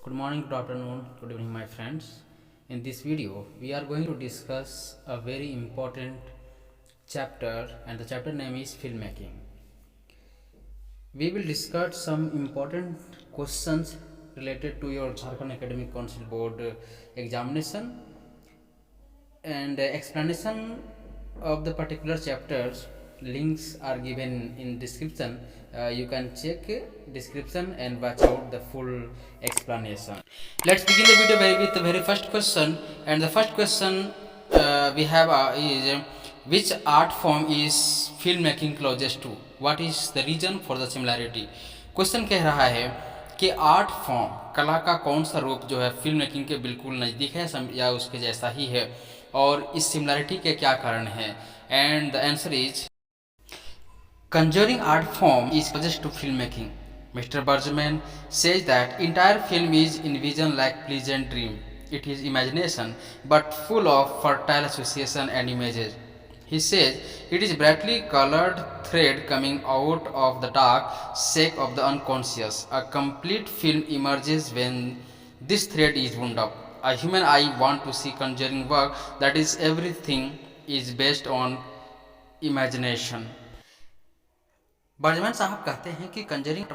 Good morning, good afternoon, good evening, my friends. In this video, we are going to discuss a very important chapter, and the chapter name is filmmaking. We will discuss some important questions related to your Jharkhand Academic Council Board examination and explanation of the particular chapters. Links are given in description. You can check description and watch out the full explanation. Let's begin the video with the very first question, and the first question we have is which art form is filmmaking closest to? What is the reason for the similarity? Question कह रहा है कि art form कला का कौन सा रूप जो है फिल्म मेकिंग के बिल्कुल नज़दीक है या उसके जैसा ही है, और इस सिमिलरिटी के क्या कारण हैं? And the answer is conjuring art form is closest to filmmaking. Mr. Bergman says that entire film is envisioned like pleasant dream. It is imagination, but full of fertile association and images. He says it is brightly colored thread coming out of the dark sack of the unconscious. A complete film emerges when this thread is wound up. A human eye want to see conjuring work that is everything is based on imagination. बर्जमैन साहब कहते हैं कि Conjuring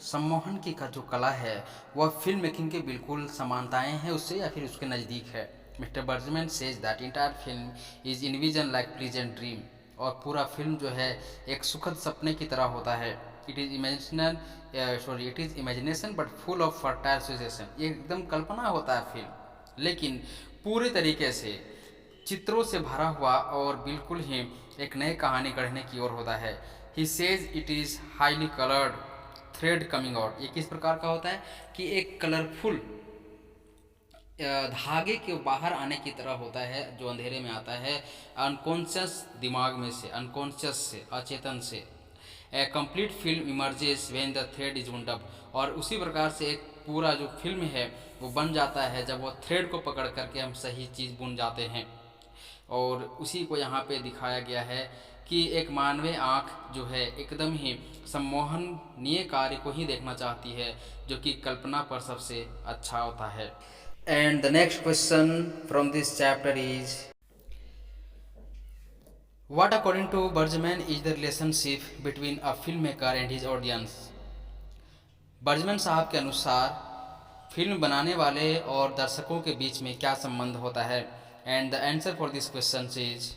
सम्मोहन की का जो कला है वह फिल्म मेकिंग के बिल्कुल समानताएं हैं उससे या फिर उसके नज़दीक है. Mister Bergman says that entire film is envision like pleasant dream, और पूरा फिल्म जो है एक सुखद सपने की तरह होता है. It is imagination but full of fertile situation. ये एकदम कल्पना होता है फिल्म, लेकिन पूरे तरीके से चित्रों से भरा हुआ और बिल्कुल ही एक नई कहानी गढ़ने की ओर होता है. He says it is highly colored thread coming out. ये किस प्रकार का होता है कि एक कलरफुल धागे के बाहर आने की तरह होता है जो अंधेरे में आता है अनकॉन्शियस दिमाग में से, अनकॉन्शियस से, अचेतन से. A complete film emerges when the thread is wound up. और उसी प्रकार से एक पूरा जो फिल्म है वो बन जाता है जब वो थ्रेड को पकड़ करके हम सही चीज़ बुन जाते हैं. और उसी को यहाँ पे दिखाया गया है कि एक मानवीय आँख जो है एकदम ही सम्मोहनीय कार्य को ही देखना चाहती है जो कि कल्पना पर सबसे अच्छा होता है. And the next question from this chapter is what according to Bergman is the relationship between a film maker and his audience. Bergman साहब के अनुसार फिल्म बनाने वाले और दर्शकों के बीच में क्या संबंध होता है. And the answer for this question is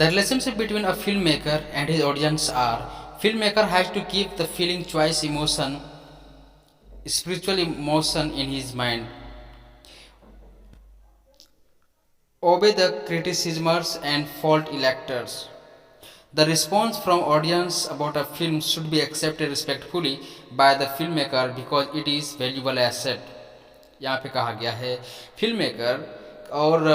the relationship between a filmmaker and his audience are: filmmaker has to keep the feeling, choice, emotion, spiritual emotion in his mind, obey the criticismers and fault electors. The response from audience about a film should be accepted respectfully by the filmmaker because it is valuable asset. यहाँ पे कहा गया है filmmaker और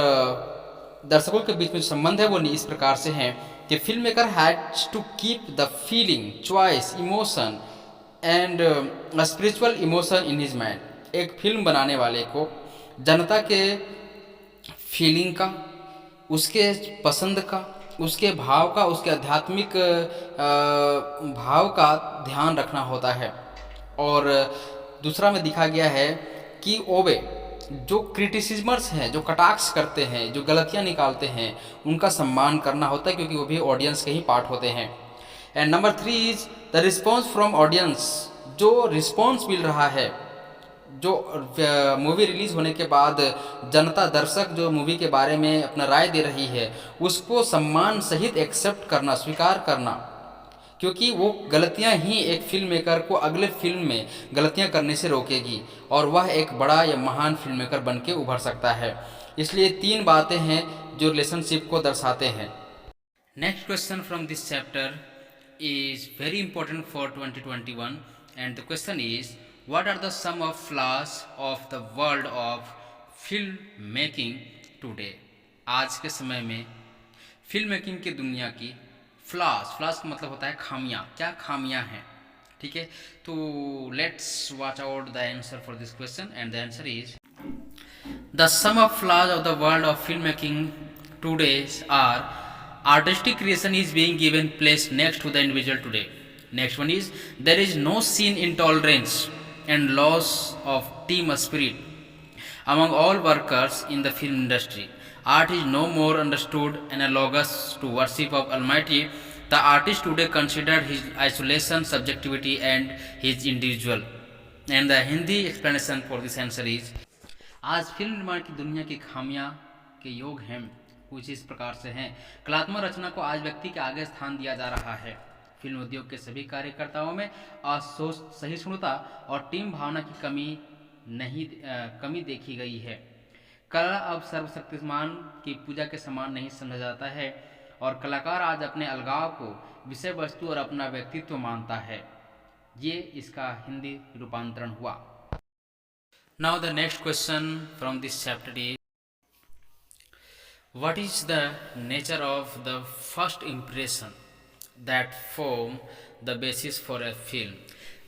दर्शकों के बीच में जो संबंध है वो इस प्रकार से है कि film maker has to keep the feeling, choice, emotion and spiritual emotion in his mind. एक फिल्म बनाने वाले को जनता के फीलिंग का, उसके पसंद का, उसके भाव का, उसके आध्यात्मिक भाव का ध्यान रखना होता है. और दूसरा में दिखा गया है कि ओबे जो क्रिटिसिजमर्स हैं, जो कटाक्ष करते हैं, जो गलतियां निकालते हैं, उनका सम्मान करना होता है क्योंकि वो भी ऑडियंस के ही पार्ट होते हैं. And number 3 is the response from audience. जो रिस्पॉन्स मिल रहा है, जो मूवी रिलीज होने के बाद जनता, दर्शक जो मूवी के बारे में अपना राय दे रही है, उसको सम्मान सहित एक्सेप्ट करना, स्वीकार करना, क्योंकि वो गलतियां ही एक फिल्म मेकर को अगले फिल्म में गलतियां करने से रोकेगी और वह एक बड़ा या महान फिल्म मेकर बन के उभर सकता है. इसलिए 3 बातें हैं जो रिलेशनशिप को दर्शाते हैं. Next question from this chapter is very important for 2021 and the question is what are the some of flaws of the world of film making today. आज के समय में फिल्म मेकिंग की दुनिया की फ्लॉज का मतलब होता है खामियां. क्या खामियां हैं, ठीक है. तो let's watch out the answer for this question and the answer is the some of flaws of the world of film making today are artistic creation is being given place next to the individual today. Next one is there is no sin intolerance and loss of team spirit among all workers in the film industry. Art is no more understood analogous to worship of Almighty. The artist today considered his isolation, subjectivity, and his individual. And the Hindi explanation for this answer is: आज film निर्माण की दुनिया की खामियां के योग हैं कुछ इस प्रकार से हैं। कलात्मक रचना को आज व्यक्ति के आगे स्थान दिया जा रहा है। फिल्म उद्योग के सभी कार्यकर्ताओं में सहिष्णुता और टीम भावना की कमी देखी गई है। कला अब सर्वशक्तिमान की पूजा के समान नहीं समझा जाता है और कलाकार आज अपने अलगाव को विषय वस्तु और अपना व्यक्तित्व मानता है। ये इसका हिंदी रूपांतरण हुआ। Now the next question from this chapter is: what is the nature of the first impression that form the basis for a film?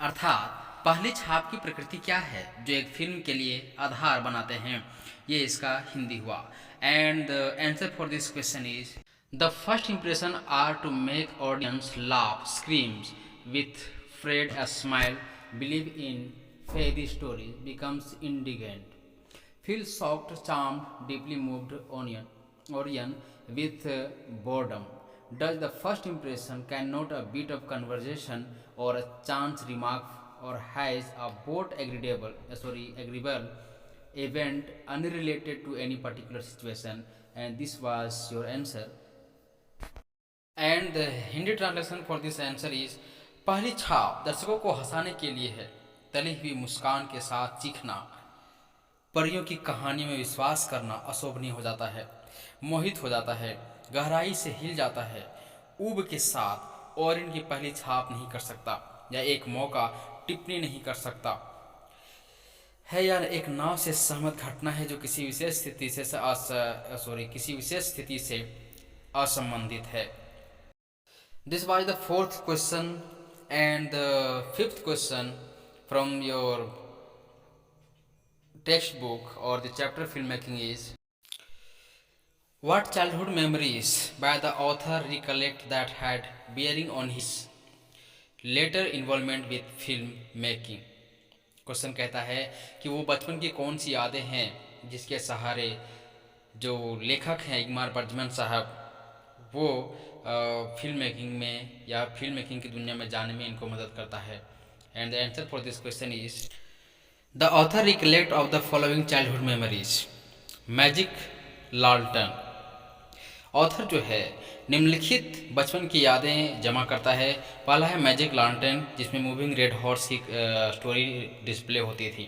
अर्थात पहली छाप की प्रकृति क्या है जो एक फिल्म के लिए आधार बनाते हैं। ये इसका हिंदी हुआ। And the answer for this question is: the first impression are to make audience laugh, screams with afraid a smile, believe in fairy stories, becomes indignant, feel shocked, charmed, deeply moved, orient with boredom. Does the first impression cannot a bit of conversation or a chance remark or has a both agreeable event unrelated to any particular situation? And this was your answer. And the Hindi translation for this answer is: पहली छाप दर्शकों को हंसाने के लिए है। तली हुई मुस्कान के साथ चीखना, परियों की कहानी में विश्वास करना अशोभनीय हो जाता है, मोहित हो जाता है, गहराई से हिल जाता है। ऊब के साथ और इनकी पहली छाप नहीं कर सकता या एक मौका टिप्पणी नहीं कर सकता है या एक नाव से सहमत घटना है जो किसी विशेष स्थिति से असंबंधित है। This was the fourth question, and the fifth question from your textbook or the chapter filmmaking is: what childhood memories by the author recollect that had bearing on his later involvement with film making? Question कहता है कि वो बचपन की कौन सी यादें हैं जिसके सहारे जो लेखक हैं इकबाल बर्जमैन साहब वो फिल्म मेकिंग में या फिल्म मेकिंग की दुनिया में जाने में इनको मदद करता है। And the answer for this question is: the author recollect of the following childhood memories. Magic lantern. Author जो है निम्नलिखित बचपन की यादें जमा करता है। पहला है मैजिक लालटन, जिसमें मूविंग रेड हॉर्स की स्टोरी डिस्प्ले होती थी।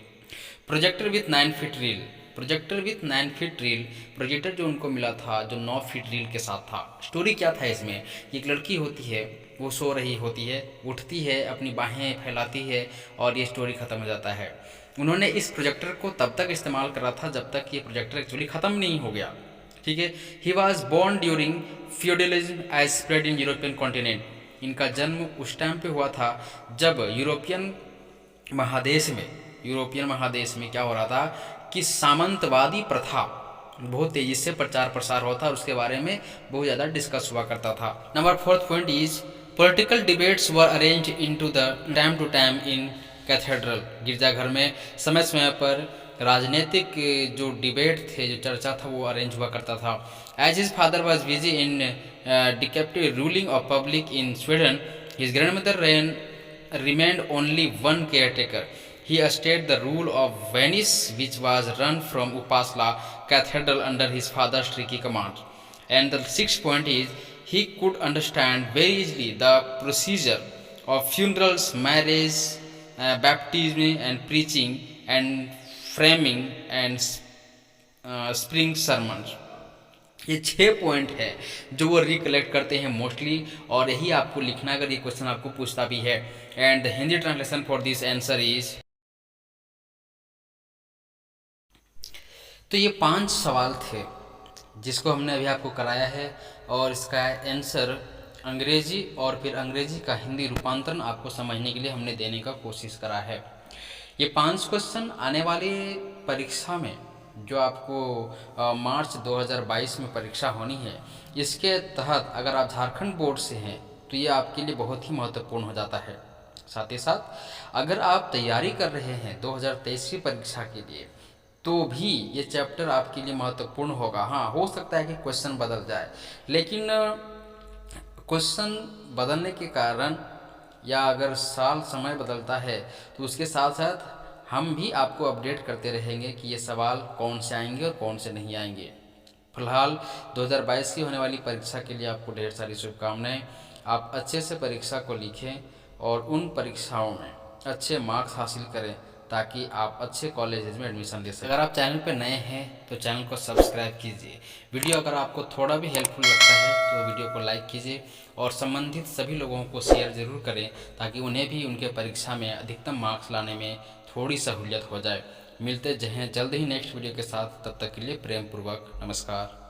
Projector with 9 feet reel. Projector with 9 feet reel, projector जो उनको मिला था जो 9 फीट रील के साथ था। स्टोरी क्या था इसमें? एक लड़की होती है, वो सो रही होती है, उठती है, अपनी बाहें फैलाती है और ये स्टोरी ख़त्म हो जाता है। उन्होंने इस प्रोजेक्टर को तब तक इस्तेमाल करा था जब तक ये प्रोजेक्टर एक्चुअली ख़त्म नहीं हो गया। ठीक है। He was born during feudalism as spread in European continent. इनका जन्म उस टाइम पे हुआ था जब यूरोपियन महादेश में क्या हो रहा था कि सामंतवादी प्रथा बहुत तेजी से प्रचार प्रसार होता और उसके बारे में बहुत ज़्यादा डिस्कस हुआ करता था। Number 4th point is: political debates were arranged into the time to time in cathedral. गिरजाघर में समय समय पर राजनीतिक जो डिबेट थे, जो चर्चा था, वो अरेंज हुआ करता था। As his father was busy in deceptive ruling of public in Sweden, his grandmother remained only one caretaker. He stayed the rule of Venice, which was run from Upasla Cathedral under his father's tricky command. And the 6th point is: he could understand very easily the procedure of funerals, marriage, baptism and preaching and framing and spring sermons. ये 6 point है जो वो recollect करते हैं mostly, और यही आपको लिखना अगर ये क्वेश्चन आपको पूछता भी है। And the Hindi translation for this answer is: तो ये 5 सवाल थे जिसको हमने अभी आपको कराया है, और इसका आंसर अंग्रेजी और फिर अंग्रेजी का हिंदी रूपांतरण आपको समझने के लिए हमने देने का कोशिश करा है। ये 5 क्वेश्चन आने वाली परीक्षा में जो आपको मार्च 2022 में परीक्षा होनी है, इसके तहत अगर आप झारखंड बोर्ड से हैं तो ये आपके लिए बहुत ही महत्वपूर्ण हो जाता है। साथ ही साथ अगर आप तैयारी कर रहे हैं 2023 की परीक्षा के लिए तो भी ये चैप्टर आपके लिए महत्वपूर्ण होगा। हाँ, हो सकता है कि क्वेश्चन बदल जाए, लेकिन क्वेश्चन बदलने के कारण या अगर साल समय बदलता है तो उसके साथ साथ हम भी आपको अपडेट करते रहेंगे कि ये सवाल कौन से आएंगे और कौन से नहीं आएंगे। फिलहाल 2022 की होने वाली परीक्षा के लिए आपको ढेर सारी शुभकामनाएं। आप अच्छे से परीक्षा को लिखें और उन परीक्षाओं में अच्छे मार्क्स हासिल करें ताकि आप अच्छे कॉलेजेस में एडमिशन ले सकें। अगर आप चैनल पर नए हैं तो चैनल को सब्सक्राइब कीजिए। वीडियो अगर आपको थोड़ा भी हेल्पफुल लगता है तो वीडियो को लाइक कीजिए और संबंधित सभी लोगों को शेयर ज़रूर करें ताकि उन्हें भी उनके परीक्षा में अधिकतम मार्क्स लाने में थोड़ी सहूलियत हो जाए। मिलते हैं जल्द ही नेक्स्ट वीडियो के साथ, तब तक के लिए प्रेम पूर्वक नमस्कार।